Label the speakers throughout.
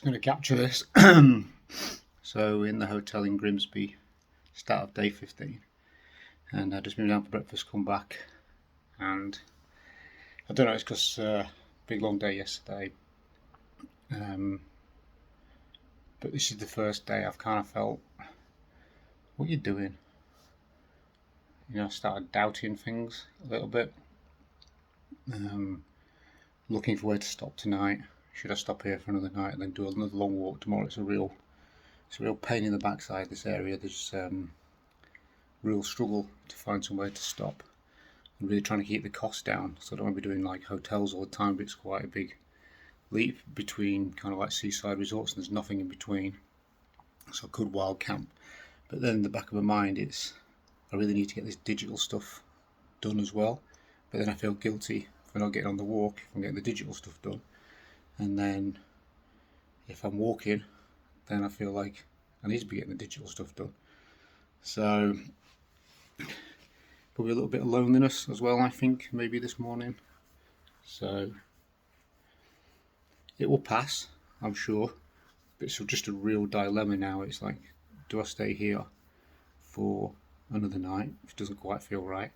Speaker 1: going to capture this. So in the hotel in Grimsby, start of day 15, and I just been down for breakfast, come back, and I don't know, it's because big long day yesterday, but this is the first day I've kind of felt, what are you doing? You know, I started doubting things a little bit, looking for where to stop tonight. Should I stop here for another night and then do another long walk tomorrow? It's a real pain in the backside, this area. There's real struggle to find somewhere to stop. I'm really trying to keep the costs down, so I don't want to be doing like hotels all the time, but it's quite a big leap between kind of like seaside resorts, and there's nothing in between, so I could wild camp. But then in the back of my mind, it's I really need to get this digital stuff done as well, but then I feel guilty for not getting on the walk if I'm getting the digital stuff done. And then if I'm walking, then I feel like I need to be getting the digital stuff done. So probably a little bit of loneliness as well, I think, maybe this morning. So it will pass, I'm sure, but it's just a real dilemma now. It's like, do I stay here for another night, which doesn't quite feel right,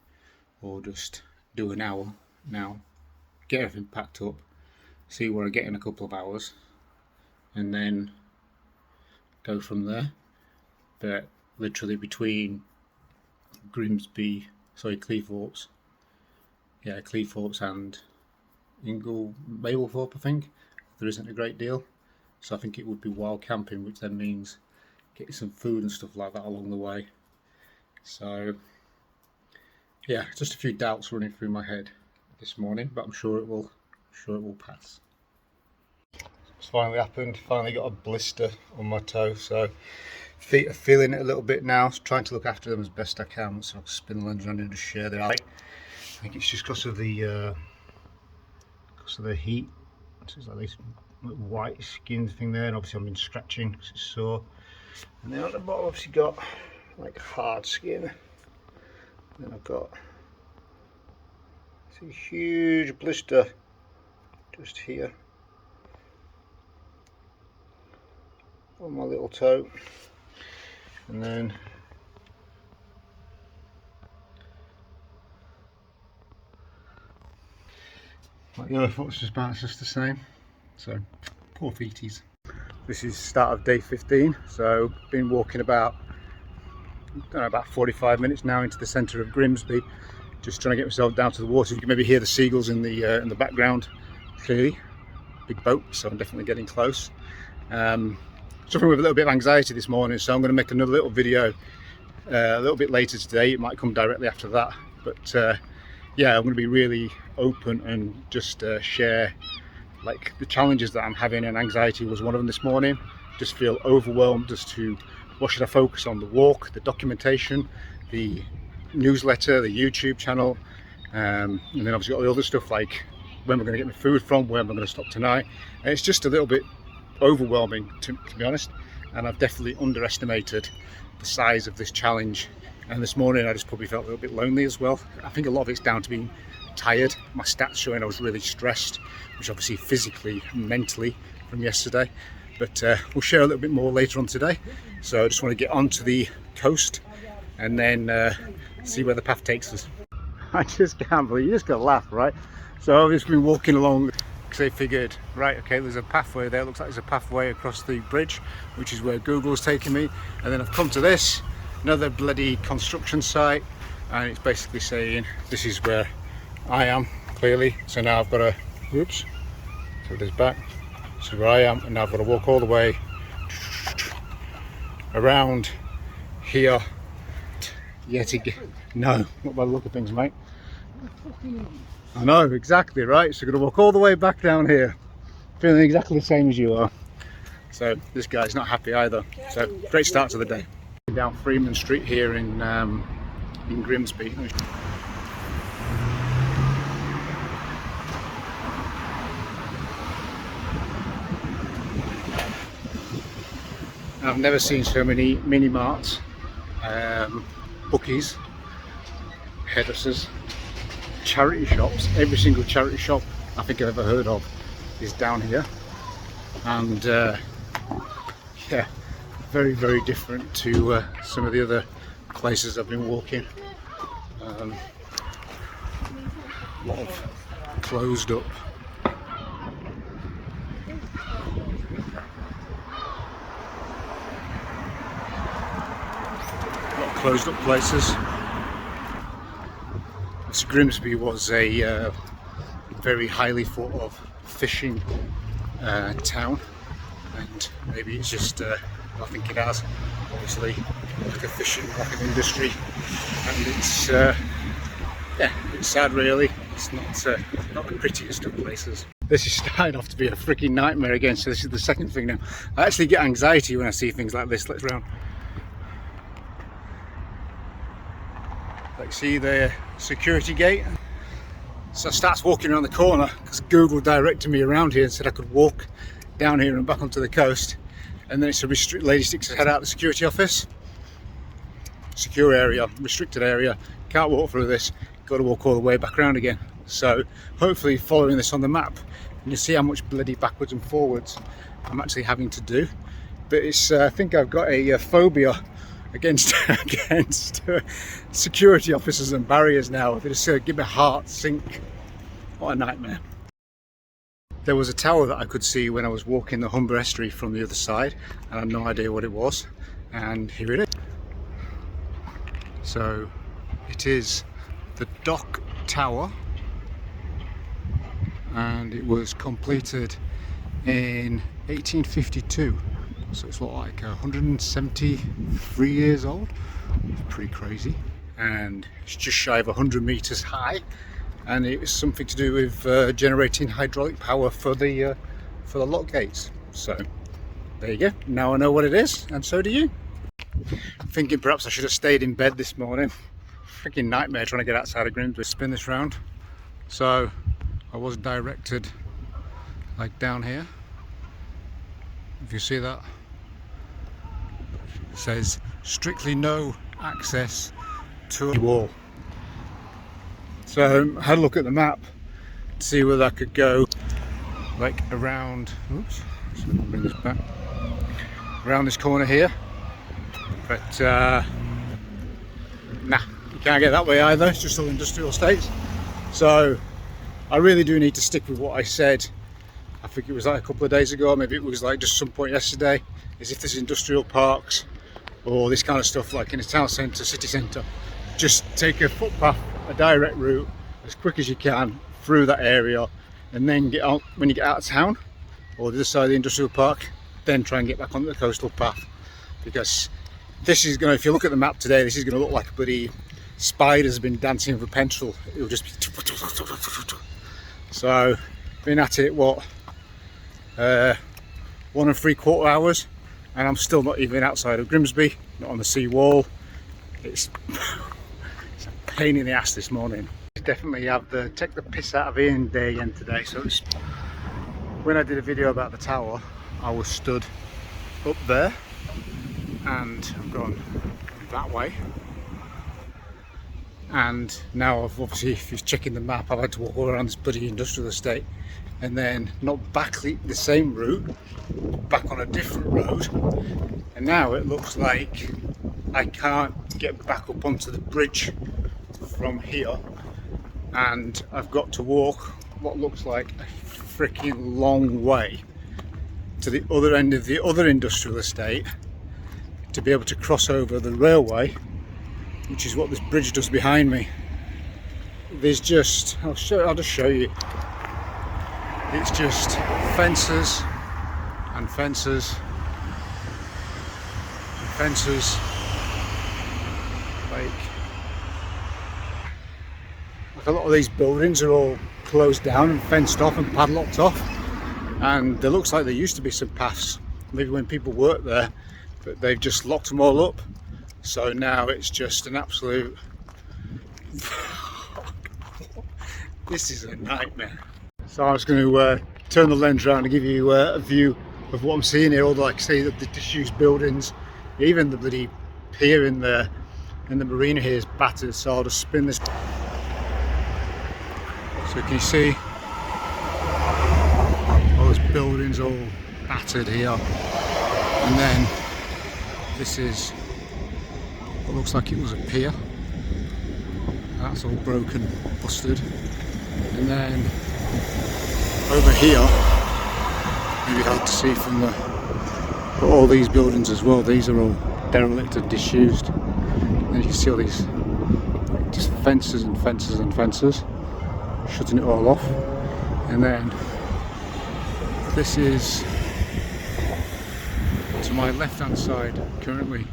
Speaker 1: or just do an hour now, get everything packed up, see where I get in a couple of hours, and then go from there. But literally between Cleethorpes and Mablethorpe, I think, there isn't a great deal. So I think it would be wild camping, which then means getting some food and stuff like that along the way. So yeah, just a few doubts running through my head this morning, but I'm sure it will pass. It's finally happened. Finally got a blister on my toe, so feet are feeling it a little bit now. Trying to look after them as best I can, so I'll spin the lens around and just share the eye. I think it's just because of the heat. So it's like this little white skin thing there, and obviously I've been scratching because it's sore. And then at the bottom, I've obviously got like hard skin. Then I've got a huge blister just here on my little toe, and then like the other foot's just about just the same. So poor feeties. This is start of day 15, so been walking about 45 minutes now into the centre of Grimsby, just trying to get myself down to the water. You can maybe hear the seagulls in the background clearly. Big boat, so I'm definitely getting close. Suffering with a little bit of anxiety this morning, so I'm going to make another little video a little bit later today. It might come directly after that, but yeah, I'm going to be really open and just share like the challenges that I'm having, and anxiety was one of them this morning. Just feel overwhelmed as to what should I focus on: the walk, the documentation, the newsletter, the YouTube channel, and then obviously got the other stuff like when we're going to get my food from, where am I going to stop tonight. And it's just a little bit overwhelming to be honest, and I've definitely underestimated the size of this challenge. And this morning I just probably felt a little bit lonely as well. I think a lot of it's down to being tired. My stats showing I was really stressed, which obviously physically and mentally from yesterday, but we'll share a little bit more later on today. So I just want to get onto the coast and then see where the path takes us. I just can't believe, you just gotta laugh, right? So I've just been walking along because they figured, right, okay, there's a pathway there. It looks like there's a pathway across the bridge, which is where Google's taken me. And then I've come to this, another bloody construction site, and it's basically saying this is where I am, clearly. So now I've got to, oops, so this back, this is where I am, and now I've got to walk all the way around here yet again. No, not by the look of things, mate. I know, exactly, right? So I'm going to walk all the way back down here, feeling exactly the same as you are. So this guy's not happy either. So great start to the day. Down Freeman Street here in Grimsby. I've never seen so many mini marts, bookies, hairdressers, charity shops. Every single charity shop I think I've ever heard of is down here, and yeah, very, very different to some of the other places I've been walking. A lot of closed up. Closed up places. This Grimsby was a very highly thought of fishing town, and maybe it's just I think it has obviously like a fishing like an industry, and it's yeah, it's sad really. It's not the prettiest of places. This is starting off to be a freaking nightmare again, so this is the second thing now. I actually get anxiety when I see things like this. Let's round. Like, see the security gate? So I started walking around the corner because Google directed me around here and said I could walk down here and back onto the coast, and then it's a lady sticks her head out the security office. Secure area, restricted area, can't walk through this, got to walk all the way back around again. So hopefully following this on the map, and you see how much bloody backwards and forwards I'm actually having to do. But it's I think I've got a phobia against security officers and barriers now. They just give me a heart sink. What a nightmare. There was a tower that I could see when I was walking the Humber estuary from the other side, and I had no idea what it was, and here it is. So it is the Dock Tower, and it was completed in 1852. So it's like 173 years old. It's pretty crazy, and it's just shy of 100 meters high, and it was something to do with generating hydraulic power for the lock gates. So there you go. Now I know what it is, and so do you. Thinking perhaps I should have stayed in bed this morning. Freaking nightmare trying to get outside of Grimsby. Spin this round. So I was directed like down here. If you see that, it says strictly no access to a wall. So I had a look at the map to see whether I could go like around, oops, so let me bring this back, around this corner here, but nah, you can't get that way either. It's just all industrial estates. So I really do need to stick with what I said. I think it was like a couple of days ago, maybe it was like just some point yesterday, is if there's industrial parks or this kind of stuff like in a town centre, city centre, just take a footpath, a direct route as quick as you can through that area, and then get out when you get out of town or the other side of the industrial park, then try and get back on the coastal path. Because this is going to, if you look at the map today, this is going to look like a bloody spider's been dancing with a pencil. It'll just be so been at it what 1 3/4 hours, and I'm still not even outside of Grimsby, not on the sea wall. It's a pain in the ass this morning. Definitely have to take the piss out of Ian day again today. So it's, when I did a video about the tower, I was stood up there, and I've gone that way, and now I've obviously, if you're checking the map, I've had to walk all around this bloody industrial estate, and then not back the same route, back on a different road, and now it looks like I can't get back up onto the bridge from here, and I've got to walk what looks like a freaking long way to the other end of the other industrial estate to be able to cross over the railway, which is what this bridge does behind me. There's just, I'll just show you. It's just fences and fences and fences. Like a lot of these buildings are all closed down and fenced off and padlocked off, and there looks like there used to be some paths maybe when people worked there, but they've just locked them all up. So now it's just an absolute this is a nightmare. So I was going to turn the lens around and give you a view of what I'm seeing here. All the, like say, the disused buildings, even the bloody pier in the marina here is battered. So I'll just spin this. So can you see all those buildings all battered here? And then this is what looks like it was a pier. That's all broken, busted. And then over here, maybe hard to see from the, but all these buildings as well, these are all derelict and disused. And you can see all these just fences and fences and fences, shutting it all off. And then this is to my left hand side currently,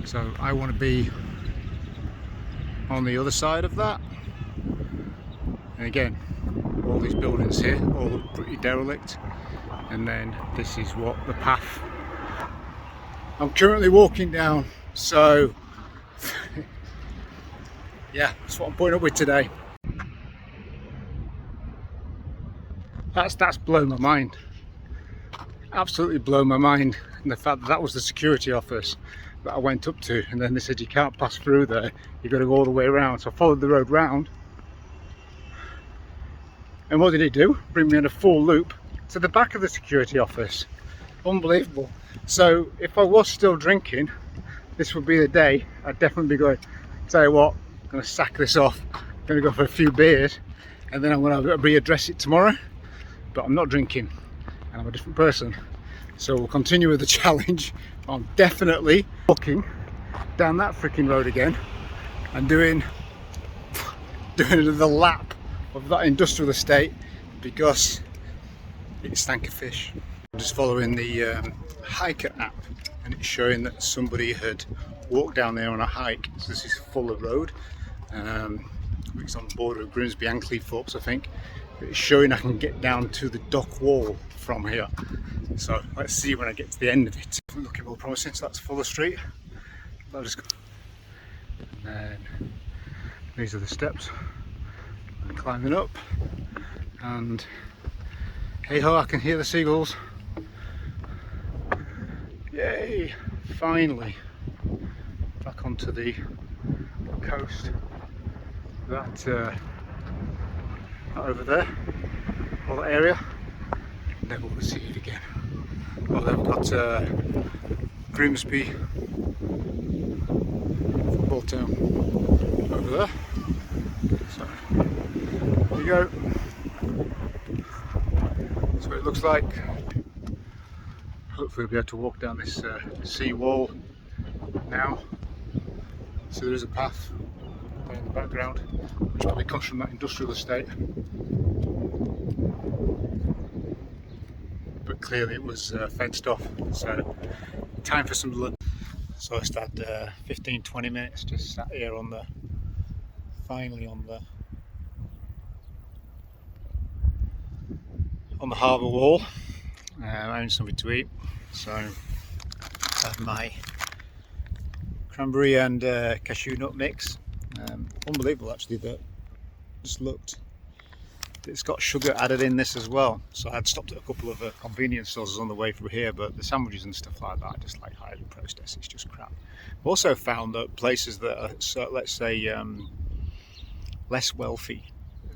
Speaker 1: so I want to be on the other side of that. And again, all these buildings here all look pretty derelict. And then this is what the path I'm currently walking down. So yeah, that's what I'm putting up with today. That's blown my mind. Absolutely blown my mind. And the fact that that was the security office that I went up to, and then they said you can't pass through there, you've got to go all the way around. So I followed the road round, and what did he do? Bring me in a full loop to the back of the security office. Unbelievable. So if I was still drinking, this would be the day I'd definitely be going, tell you what, I'm going to sack this off, I'm going to go for a few beers, and then I'm going to readdress it tomorrow. But I'm not drinking, and I'm a different person. So we'll continue with the challenge. I'm definitely walking down that freaking road again and doing the lap of that industrial estate, because it stank of fish. I'm just following the hiker app, and it's showing that somebody had walked down there on a hike. So this is Fuller Road. It's on the border of Grimsby and Cleethorpes, I think. But it's showing I can get down to the dock wall from here. So let's see when I get to the end of it. Looking more promising. So that's Fuller Street. I'll just go. And then these are the steps. I'm climbing up, and hey ho, I can hear the seagulls. Yay! Finally back onto the coast. That over there, all that area. Never will see it again. Well, they've got Grimsby football town over there. So there you go. That's what it looks like. Hopefully we'll be able to walk down this sea wall now. So there is a path there in the background, which probably comes from that industrial estate. But clearly it was fenced off, so time for some lunch. So I started 15-20 minutes just sat here on the, finally on the harbour wall, having something to eat. So I have my cranberry and cashew nut mix. Unbelievable actually, that just looked, it's got sugar added in this as well. So I had stopped at a couple of convenience stores on the way through here, but the sandwiches and stuff like that are just like highly processed. It's just crap. I've also found that places that are, so let's say, less wealthy,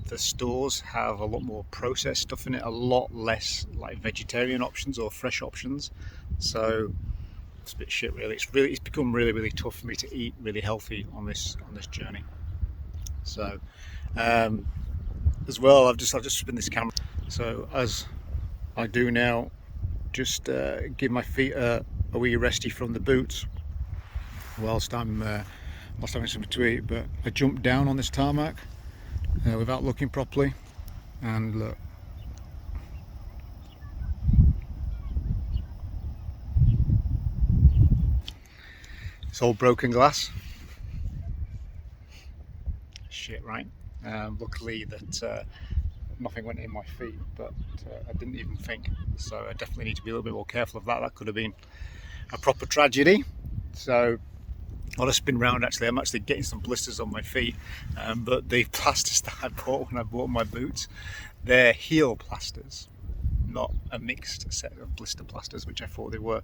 Speaker 1: the stores have a lot more processed stuff in it, a lot less like vegetarian options or fresh options. So it's a bit shit really. It's become really tough for me to eat really healthy on this journey. So as well, I've just spin this camera, so as I do now, just give my feet a wee resty from the boots whilst I'm having something to eat. But I jumped down on this tarmac without looking properly, and look, it's all broken glass. Shit, right? Luckily that nothing went in my feet, but I didn't even think, so I definitely need to be a little bit more careful of that. That could have been a proper tragedy. So I'll just spin round. Actually, I'm actually getting some blisters on my feet, but the plasters that I bought when I bought my boots, they're heel plasters, not a mixed set of blister plasters, which I thought they were.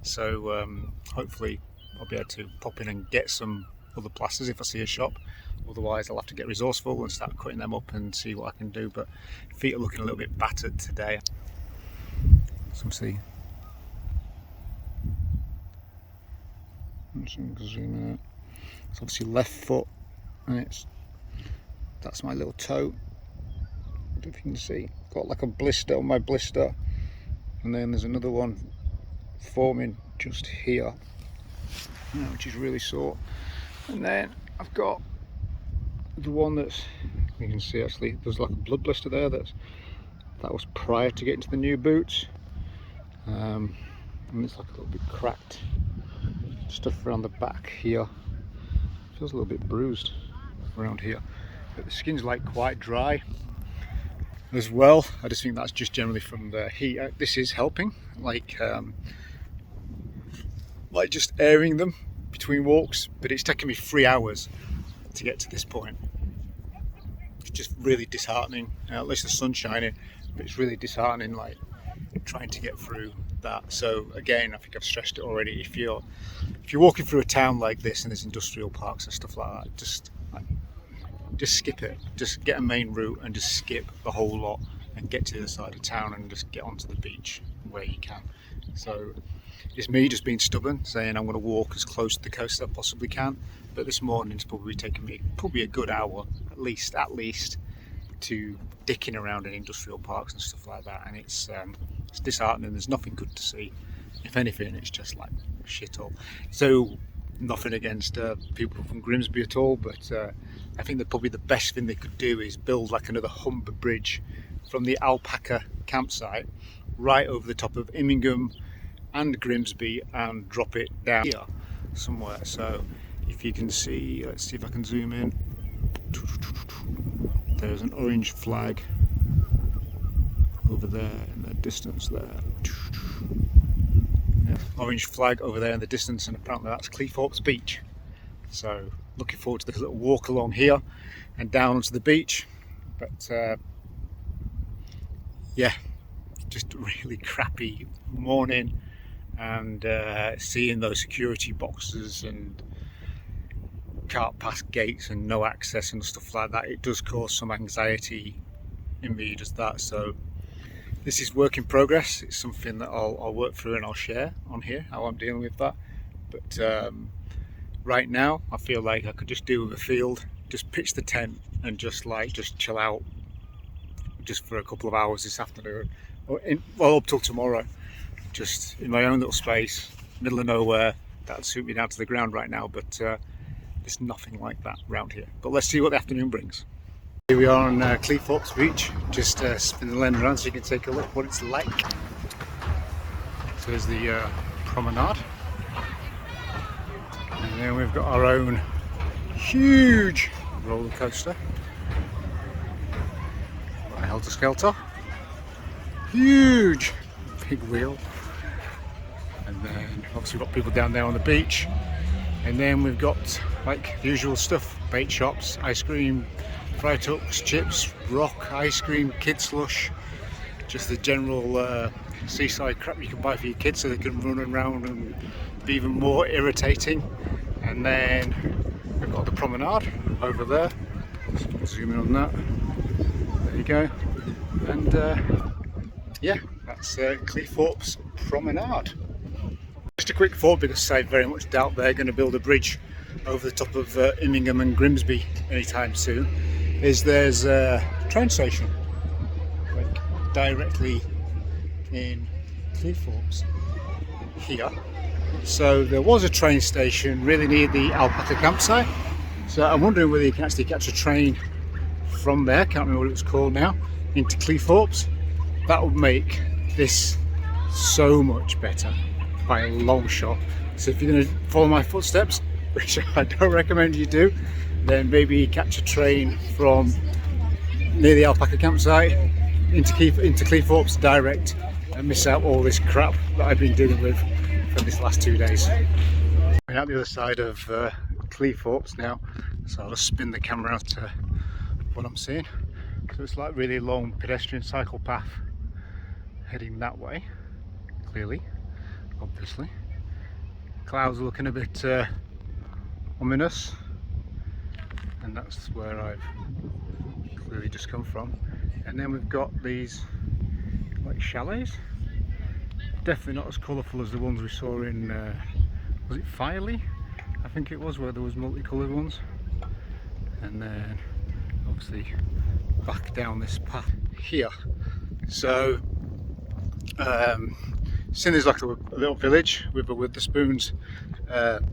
Speaker 1: So hopefully I'll be able to pop in and get some other plasters if I see a shop. Otherwise I'll have to get resourceful and start cutting them up and see what I can do. But feet are looking a little bit battered today. Some see zoom in out. It's obviously left foot, and that's my little toe. I don't know if you can see. Got like a blister on my blister, and then there's another one forming just here, which is really sore. And then I've got the one that's, you can see actually there's like a blood blister there. That was prior to getting to the new boots, and it's like a little bit cracked stuff around the back here. Feels a little bit bruised around here, but the skin's like quite dry as well. I just think that's just generally from the heat. This is helping, like just airing them between walks, but it's taken me 3 hours to get to this point. It's just really disheartening. At least the sun's shining, but it's really disheartening, like trying to get through that. So again, I think I've stressed it already. If you're walking through a town like this and there's industrial parks and stuff like that, just skip it. Just get a main route and just skip the whole lot and get to the other side of town and just get onto the beach where you can. So it's me just being stubborn, saying I'm going to walk as close to the coast as I possibly can. But this morning it's probably taken me a good hour at least to dicking around in industrial parks and stuff like that, and it's disheartening. There's nothing good to see. If anything, it's just like shit all. So nothing against people from Grimsby at all, but I think that probably the best thing they could do is build like another humber bridge from the alpaca campsite right over the top of Immingham and Grimsby and drop it down here somewhere. So if you can see, let's see if I can zoom in. There's an orange flag over there in the distance there. Yeah, orange flag over there in the distance, and apparently that's Cleethorpes Beach. So looking forward to this little walk along here and down onto the beach. But yeah, just a really crappy morning, and seeing those security boxes and can't pass gates and no access and stuff like that, it does cause some anxiety in me, just that. So this is work in progress. It's something that I'll work through and I'll share on here how I'm dealing with that. But right now I feel like I could just do with a field, just pitch the tent and just chill out just for a couple of hours this afternoon, or up till tomorrow, just in my own little space, middle of nowhere. That'd suit me down to the ground right now, but there's nothing like that around here. But let's see what the afternoon brings. Here we are on Cleethorpes Beach, just spinning the lens around so you can take a look what it's like. So there's the promenade, and then we've got our own huge roller coaster, helter skelter, huge big wheel, and then obviously we've got people down there on the beach, and then we've got like the usual stuff: bait shops, ice cream, fried hooks, chips, rock, ice cream, kid slush, just the general seaside crap you can buy for your kids so they can run around and be even more irritating. And then we've got the promenade over there, so zoom in on that, there you go. And yeah, that's Cleethorpes Promenade. Just a quick thought, because I very much doubt they're going to build a bridge over the top of Immingham and Grimsby anytime soon, is there's a train station like directly in Cleethorpes here. So there was a train station really near the alpaca campsite, so I'm wondering whether you can actually catch a train from there, can't remember what it was called now, into Cleethorpes. That would make this so much better by a long shot. So if you're going to follow my footsteps, which I don't recommend you do, then maybe catch a train from near the alpaca campsite into Cleethorpes direct, and miss out all this crap that I've been dealing with for this last 2 days. We're at the other side of Cleethorpes now, so I'll just spin the camera out to what I'm seeing. So it's like really long pedestrian cycle path heading that way, clearly, obviously. Clouds are looking a bit ominous, and that's where I've clearly just come from. And then we've got these like chalets, definitely not as colourful as the ones we saw in was it Firely? I think it was, where there was multicoloured ones, and then obviously back down this path here. So Sin is like a little village with a Witherspoons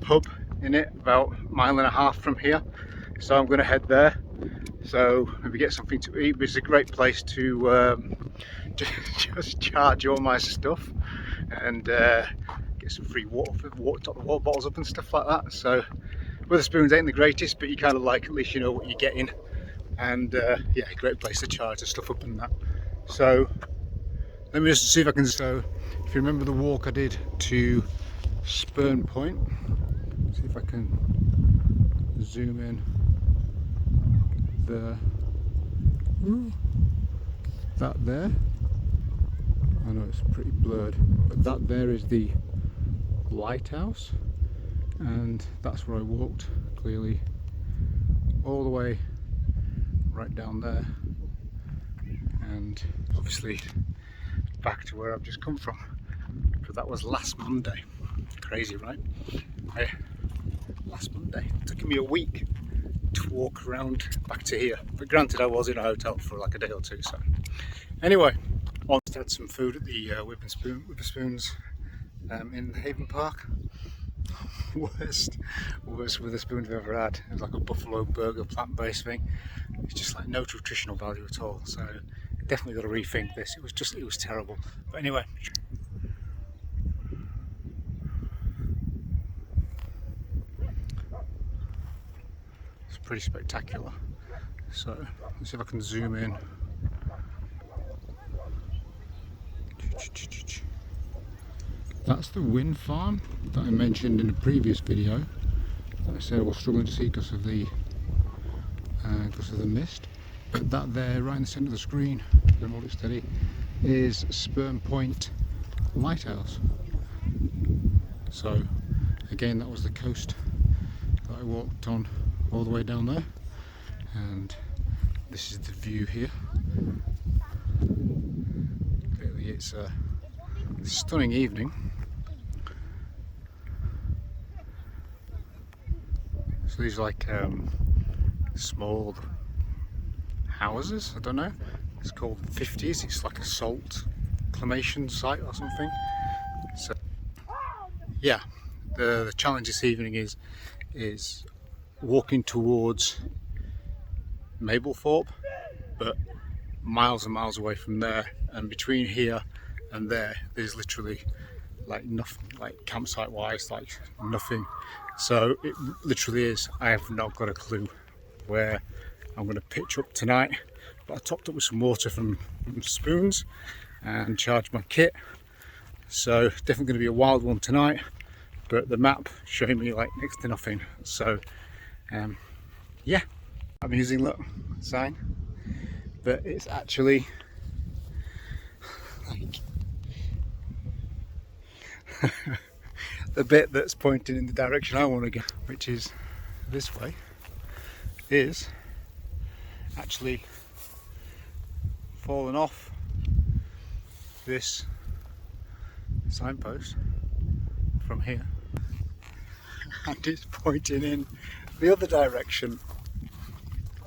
Speaker 1: pub in it, about a mile and a half from here. So I'm going to head there. So maybe get something to eat, but it's a great place to just charge all my stuff and get some free water, top the water bottles up and stuff like that. So Witherspoons ain't the greatest, but you kind of like, at least you know what you're getting. And yeah, great place to charge the stuff up and that. So let me just see if I can. So if you remember the walk I did to Spurn Point, see if I can zoom in there. That there, I know it's pretty blurred, but that there is the lighthouse, and that's where I walked clearly all the way right down there, and obviously back to where I've just come from. But that was last Monday. Crazy, right? Yeah. Last Monday. It took me a week to walk around back to here, but granted I was in a hotel for like a day or two. So anyway, I had some food at the Witherspoons in Haven Park. worst Witherspoons I've ever had. It was like a buffalo burger, plant-based thing. It's just like no nutritional value at all, so definitely got to rethink this. It was terrible. But anyway, it's pretty spectacular. So let's see if I can zoom in. That's the wind farm that I mentioned in a previous video that I said I was struggling to see because of the mist. But that there, right in the centre of the screen, don't hold it steady, is Spurn Point Lighthouse. So again, that was the coast that I walked on all the way down there, and this is the view here. Really, it's a stunning evening. So these are like small houses, I don't know, it's called 50s, it's like a salt climation site or something. So yeah, the challenge this evening is walking towards Mablethorpe, but miles and miles away from there, and between here and there's literally like nothing, like campsite wise, like nothing. So it literally is, I have not got a clue where I'm going to pitch up tonight, but I topped up with some water from Spoons and charged my kit, so definitely going to be a wild one tonight. But the map showing me like next to nothing, so yeah, I'm using look sign, but it's actually like the bit that's pointing in the direction I want to go, which is this way, is actually fallen off this signpost from here, and it's pointing in the other direction.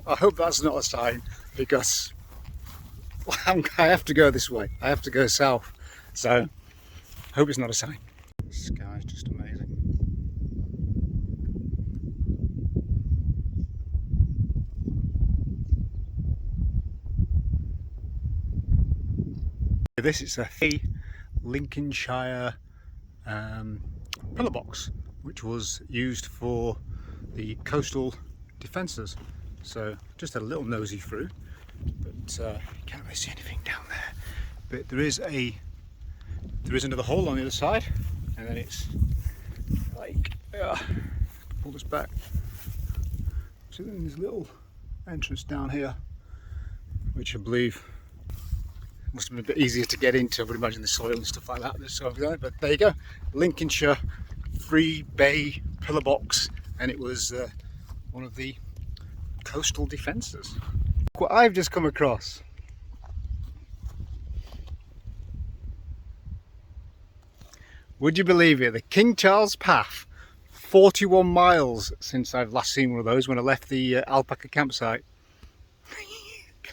Speaker 1: I hope that's not a sign, because I have to go this way, I have to go south, so I hope it's not a sign. The sky's just amazing. This is a Lincolnshire pillar box, which was used for the coastal defences. So just had a little nosy through, but can't really see anything down there. But there is another hole on the other side, and then it's like pull this back. So then there's a little entrance down here, which I believe must have been a bit easier to get into. I would imagine the soil and stuff like that. But there you go, Lincolnshire 3 bay pillar box, and it was one of the coastal defences. What I've just come across. Would you believe it? The King Charles Path 41 miles since I've last seen one of those, when I left the alpaca campsite.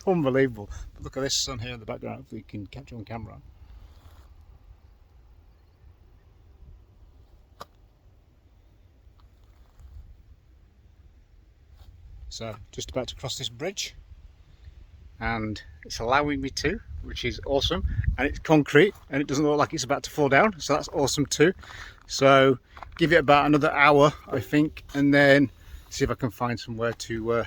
Speaker 1: Unbelievable. But look at this sun here in the background, if we can capture on camera. So just about to cross this bridge, and it's allowing me to, which is awesome. And it's concrete and it doesn't look like it's about to fall down, so that's awesome too. So give it about another hour, I think, and then see if I can find somewhere to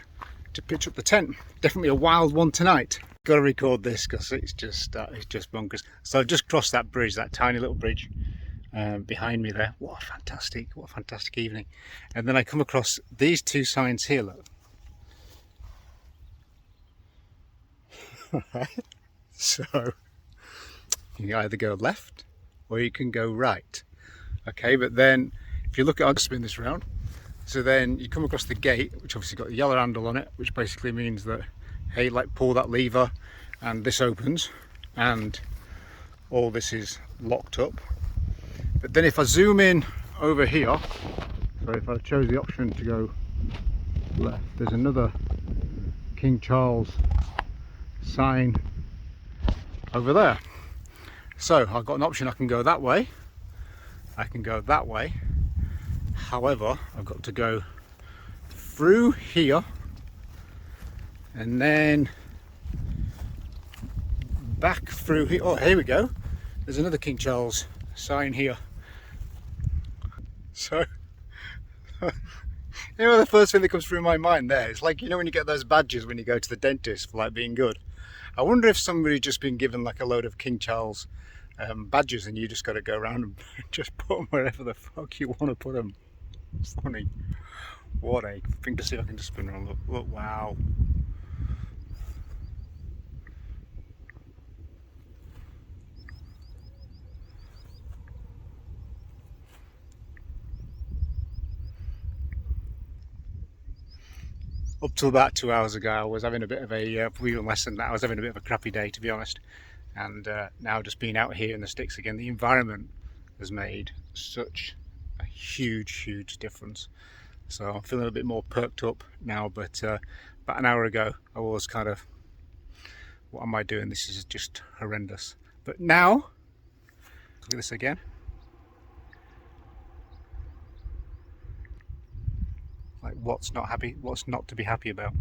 Speaker 1: pitch up the tent. Definitely a wild one tonight. Got to record this because it's just bonkers. So I've just crossed that bridge, that tiny little bridge behind me there. What a fantastic evening. And then I come across these two signs here, look. So you can either go left or you can go right. Okay, but then if you look at, I'll spin this around. So then you come across the gate, which obviously got the yellow handle on it, which basically means that, hey, like pull that lever and this opens and all this is locked up. But then if I zoom in over here, so if I chose the option to go left, there's another King Charles sign over there. So I've got an option, I can go that way, I can go that way. However, I've got to go through here and then back through here. Oh, here we go. There's another King Charles sign here. So, you know, the first thing that comes through my mind there, it's like, you know, when you get those badges when you go to the dentist for like being good. I wonder if somebody's just been given like a load of King Charles badges and you just got to go around and just put them wherever the fuck you want to put them. Funny. What a thing to see if I can just spin around. Look, wow. Up till about 2 hours ago, I was having a bit of a, even less than that, I was having a bit of a crappy day, to be honest. And now just being out here in the sticks again, the environment has made such a huge difference. So I'm feeling a bit more perked up now, but about an hour ago I was kind of, what am I doing? This is just horrendous. But now, look at this again. Like, what's not to be happy about?